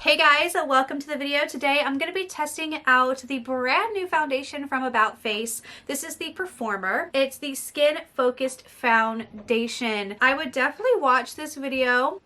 Hey guys, welcome to the video. Today I'm going to be testing out the brand new foundation from About Face. This is the Performer. It's the Skin Focused Foundation. I would definitely watch this video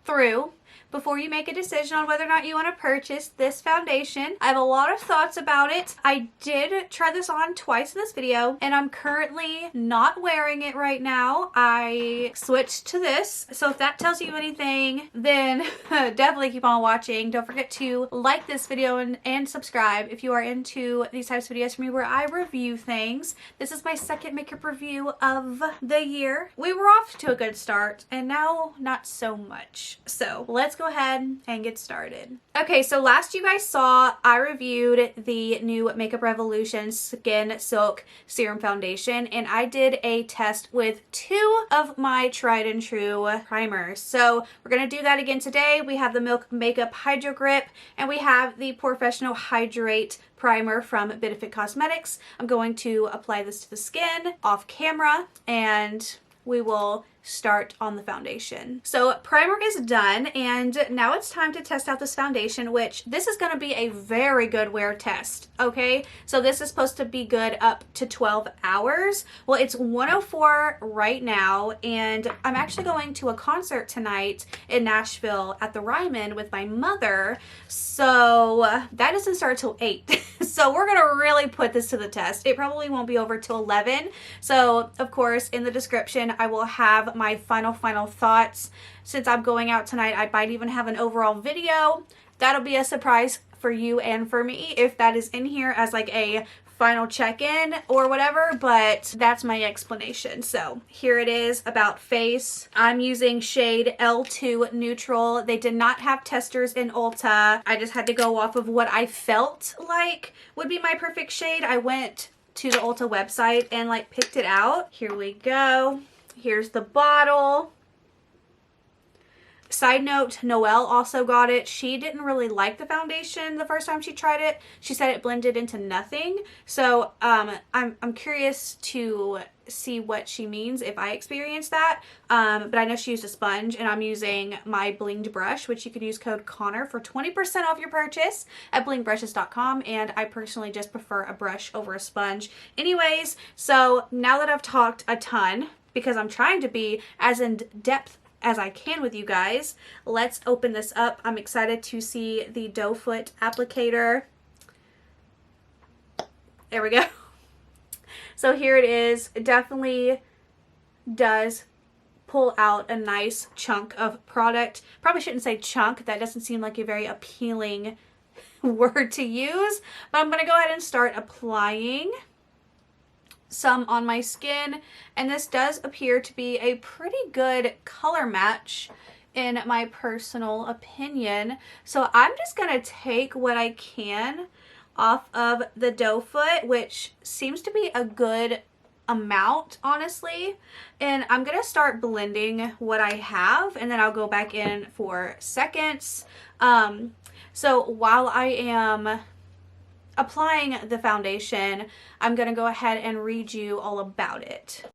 through before you make a decision on whether or not you want to purchase this foundation. I have a lot of thoughts about it. I did try this on twice in this video and I'm currently not wearing it right now. I switched to this. So if that tells you anything, then definitely keep on watching. Don't forget to like this video and subscribe if you are into these types of videos from me where I review things. This is my second makeup review of the year. We were off to a good start and now not so much. So let's go ahead and get started. Okay, so last you guys saw, I reviewed the new Makeup Revolution Skin Silk Serum Foundation, and I did a test with two of my tried and true primers. So we're gonna do that again today. We have the Milk Makeup Hydro Grip, and we have the Professional Hydrate Primer from Benefit Cosmetics. I'm going to apply this to the skin off camera, and we will start on the foundation. So primer is done, and now it's time to test out this foundation, which this is going to be a very good wear test. Okay, so this is supposed to be good up to 12 hours. Well, it's 1:04 right now, and I'm actually going to a concert tonight in Nashville at the Ryman with my mother, so that doesn't start till 8. So we're gonna really put this to the test. It probably won't be over till 11. So of course in the description I will have my final thoughts. Since I'm going out tonight, I might even have an overall video. That'll be a surprise for you and for me if that is in here as like a final check-in or whatever, but that's my explanation. So here it is, About Face. I'm using shade L2 Neutral. They did not have testers in Ulta. I just had to go off of what I felt like would be my perfect shade. I went to the Ulta website and like picked it out. Here we go. Here's the bottle. Side note, Noelle also got it. She didn't really like the foundation the first time she tried it. She said it blended into nothing. So I'm curious to see what she means if I experience that. But I know she used a sponge, and I'm using my blinged brush, which you could use code Connor for 20% off your purchase at blingbrushes.com. And I personally just prefer a brush over a sponge. Anyways, so now that I've talked a ton, because I'm trying to be as in depth as I can with you guys, let's open this up. I'm excited to see the doe foot applicator. There we go. So here it is. It definitely does pull out a nice chunk of product. Probably shouldn't say chunk. That doesn't seem like a very appealing word to use. But I'm going to go ahead and start applying some on my skin, and this does appear to be a pretty good color match in my personal opinion. So I'm just gonna take what I can off of the doe foot, which seems to be a good amount, honestly, and I'm gonna start blending what I have, and then I'll go back in for seconds. So while I am applying the foundation, I'm going to go ahead and read you all about it.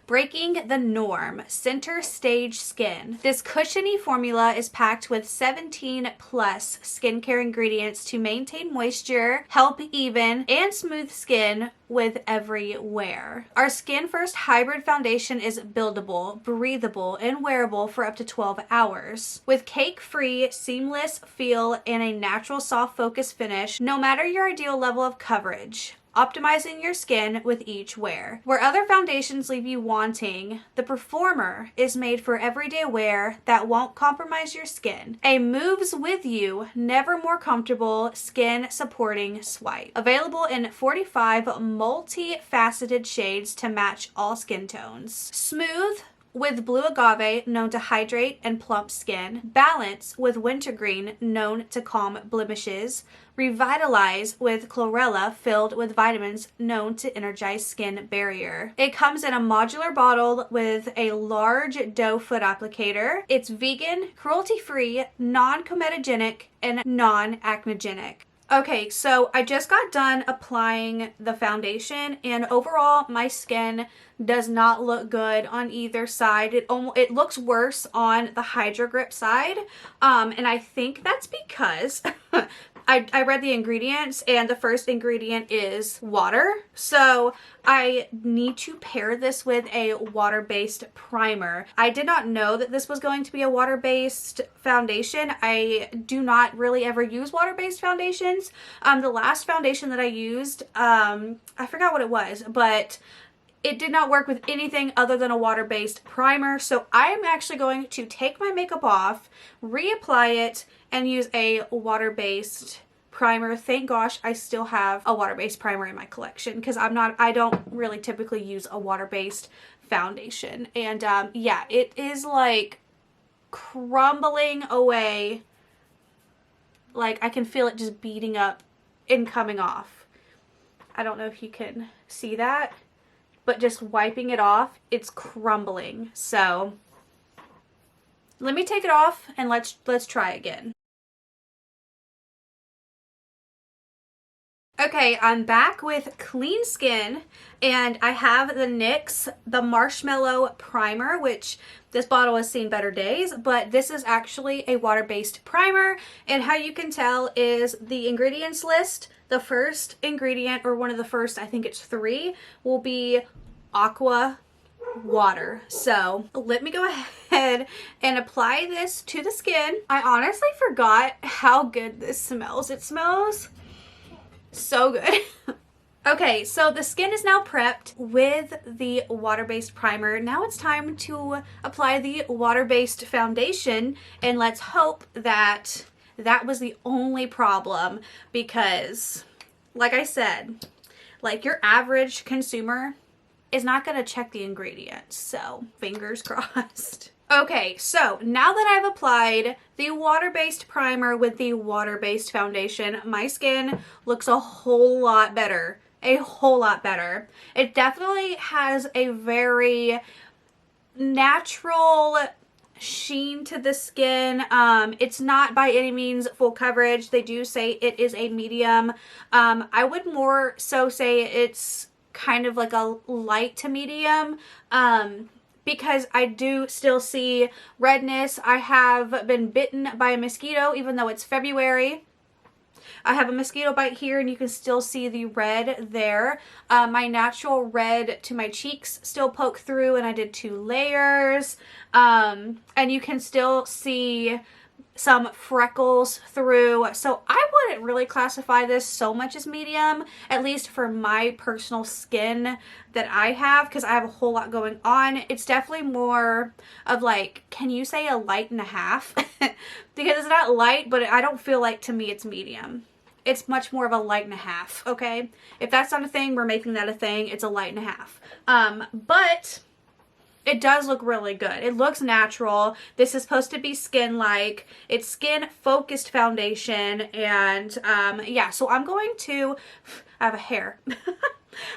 Breaking the norm, center stage skin. This cushiony formula is packed with 17 plus skincare ingredients to maintain moisture, help even and smooth skin with every wear. Our Skin First Hybrid Foundation is buildable, breathable, and wearable for up to 12 hours. With cake-free, seamless feel and a natural soft focus finish, no matter your ideal level of coverage. Optimizing your skin with each wear. Where other foundations leave you wanting, the Performer is made for everyday wear that won't compromise your skin. A moves with you, never more comfortable, skin supporting swipe. Available in 45 multi-faceted shades to match all skin tones. Smooth with Blue Agave, known to hydrate and plump skin. Balance with Wintergreen, known to calm blemishes. Revitalize with Chlorella, filled with vitamins, known to energize skin barrier. It comes in a modular bottle with a large doe foot applicator. It's vegan, cruelty-free, non-comedogenic, and non-acnogenic. Okay, so I just got done applying the foundation, and overall my skin does not look good on either side. It looks worse on the Hydro Grip side, and I think that's because I read the ingredients, and the first ingredient is water. So I need to pair this with a water-based primer. I did not know that this was going to be a water-based foundation. I do not really ever use water-based foundations. The last foundation that I used, I forgot what it was, but it did not work with anything other than a water-based primer. So I'm actually going to take my makeup off, reapply it, and use a water-based primer. Thank gosh I still have a water-based primer in my collection, because I don't really typically use a water-based foundation. And yeah, it is like crumbling away. Like I can feel it just beating up and coming off. I don't know if you can see that, but just wiping it off, it's crumbling. So let me take it off and let's try again. Okay, I'm back with clean skin, and I have the NYX, the Marshmallow Primer, which this bottle has seen better days, but this is actually a water-based primer, and how you can tell is the ingredients list. The first ingredient, or one of the first, I think it's 3, will be aqua water. So let me go ahead and apply this to the skin. I honestly forgot how good this smells. It smells so good. Okay, so the skin is now prepped with the water-based primer. Now it's time to apply the water-based foundation, and let's hope that that was the only problem, because like I said, like your average consumer is not going to check the ingredients, so fingers crossed. Okay, so now that I've applied the water-based primer with the water-based foundation, my skin looks a whole lot better. A whole lot better. It definitely has a very natural sheen to the skin. It's not by any means full coverage. They do say it is a medium. I would more so say it's kind of like a light to medium, because I do still see redness. I have been bitten by a mosquito, even though it's February. I have a mosquito bite here, and you can still see the red there. My natural red to my cheeks still poke through, and I did 2 layers. And you can still see some freckles through. So I wouldn't really classify this so much as medium, at least for my personal skin that I have, because I have a whole lot going on. It's definitely more of like, can you say a light and a half? Because it's not light, but I don't feel like, to me, it's medium. It's much more of a light and a half, okay? If that's not a thing, we're making that a thing. It's a light and a half. But it does look really good. It looks natural. This is supposed to be skin-like. It's skin-focused foundation. And yeah, so I'm going to, I have a hair.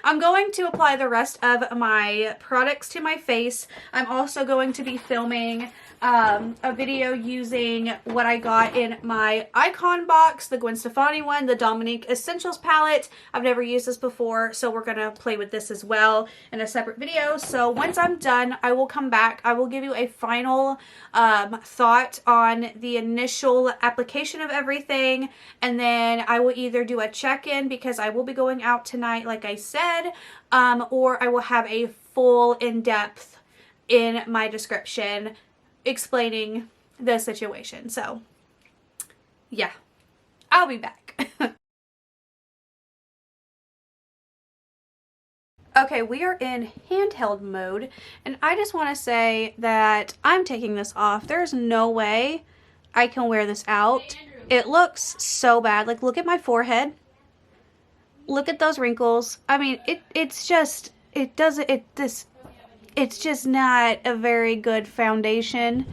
I'm going to apply the rest of my products to my face. I'm also going to be filming a video using what I got in my Icon box, the Gwen Stefani one, the Dominique Essentials palette. I've never used this before, so we're going to play with this as well in a separate video. So once I'm done, I will come back. I will give you a final thought on the initial application of everything, and then I will either do a check-in, because I will be going out tonight, like I said, or I will have a full in-depth in my description explaining the situation. So yeah, I'll be back. Okay, we are in handheld mode, and I just want to say that I'm taking this off. There's no way I can wear this out. It looks so bad. Like, look at my forehead. Look at those wrinkles. I mean, it's just not a very good foundation.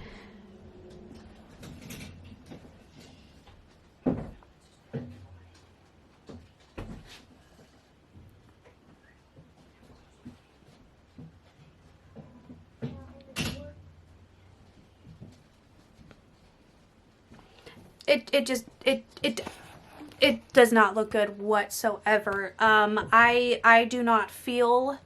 it does not look good whatsoever. I do not feel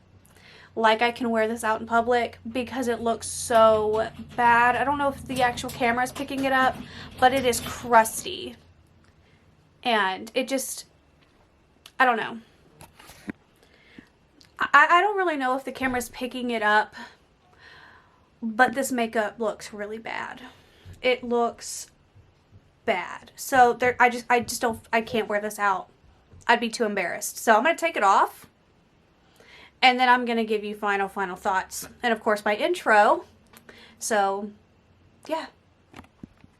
like I can wear this out in public because it looks so bad. I don't know if the actual camera is picking it up, but it is crusty. And it just, I don't know. I don't really know if the camera's picking it up, but this makeup looks really bad. It looks bad. So there, I just don't, I can't wear this out. I'd be too embarrassed. So I'm going to take it off. And then I'm going to give you final thoughts. And of course my intro. So yeah.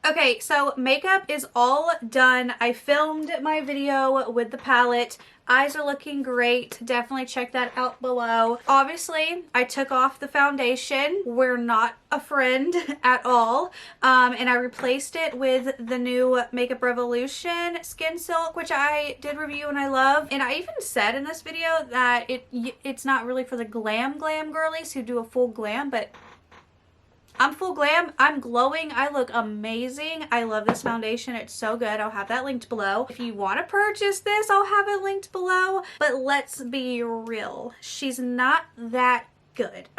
Okay, so makeup is all done. I filmed my video with the palette. Eyes are looking great. Definitely check that out below. Obviously, I took off the foundation. We're not a friend at all. And I replaced it with the new Makeup Revolution Skin Silk, which I did review and I love. And I even said in this video that it's not really for the glam girlies who do a full glam, but I'm full glam. I'm glowing. I look amazing. I love this foundation. It's so good. I'll have that linked below. If you want to purchase this, I'll have it linked below. But let's be real. She's not that good.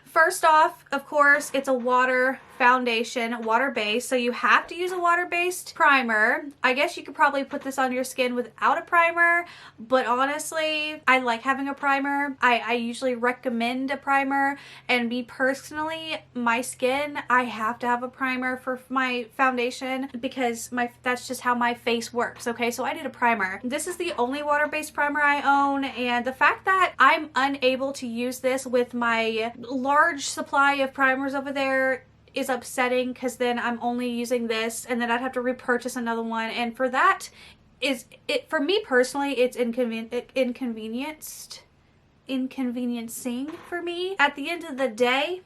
First off, of course, it's a water foundation, water based, so you have to use a water based primer. I guess you could probably put this on your skin without a primer, but honestly, I like having a primer. I usually recommend a primer, and me personally, my skin, I have to have a primer for my foundation because that's just how my face works, okay? So I did a primer. This is the only water based primer I own, and the fact that I'm unable to use this with my large supply of primers over there is upsetting, because then I'm only using this and then I'd have to repurchase another one, and for that for me personally, it's inconveniencing for me. At the end of the day,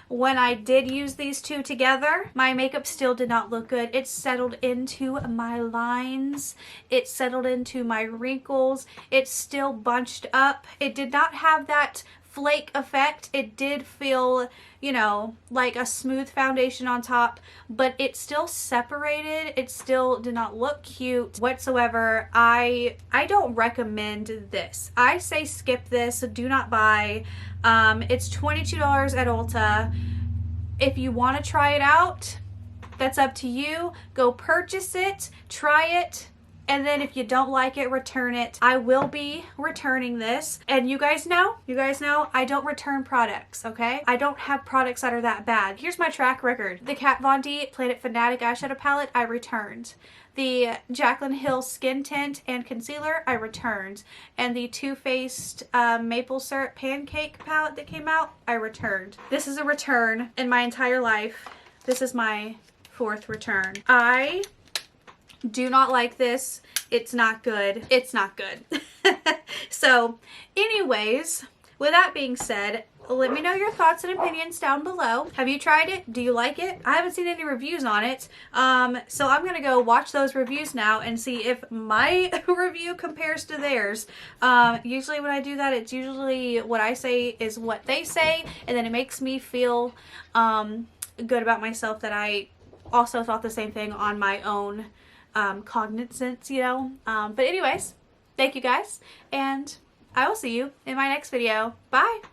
when I did use these two together, my makeup still did not look good. It settled into my lines. It settled into my wrinkles. It's still bunched up. It did not have that flake effect. It did feel, you know, like a smooth foundation on top, but it still separated. It still did not look cute whatsoever. I don't recommend this. I say skip this. Do not buy. It's $22 at Ulta. If you want to try it out, that's up to you. Go purchase it, try it, and then if you don't like it, return it. I will be returning this. And you guys know, I don't return products, okay? I don't have products that are that bad. Here's my track record. The Kat Von D Planet Fanatic eyeshadow palette, I returned. The Jaclyn Hill Skin Tint and Concealer, I returned. And the Too Faced Maple Syrup Pancake palette that came out, I returned. This is a return in my entire life. This is my 4th return. I do not like this. It's not good. It's not good. So anyways, with that being said, let me know your thoughts and opinions down below. Have you tried it? Do you like it? I haven't seen any reviews on it. So I'm gonna go watch those reviews now and see if my review compares to theirs. Usually when I do that, it's usually what I say is what they say, and then it makes me feel good about myself that I also thought the same thing on my own cognizance, you know. But anyways, thank you guys, and I will see you in my next video. Bye!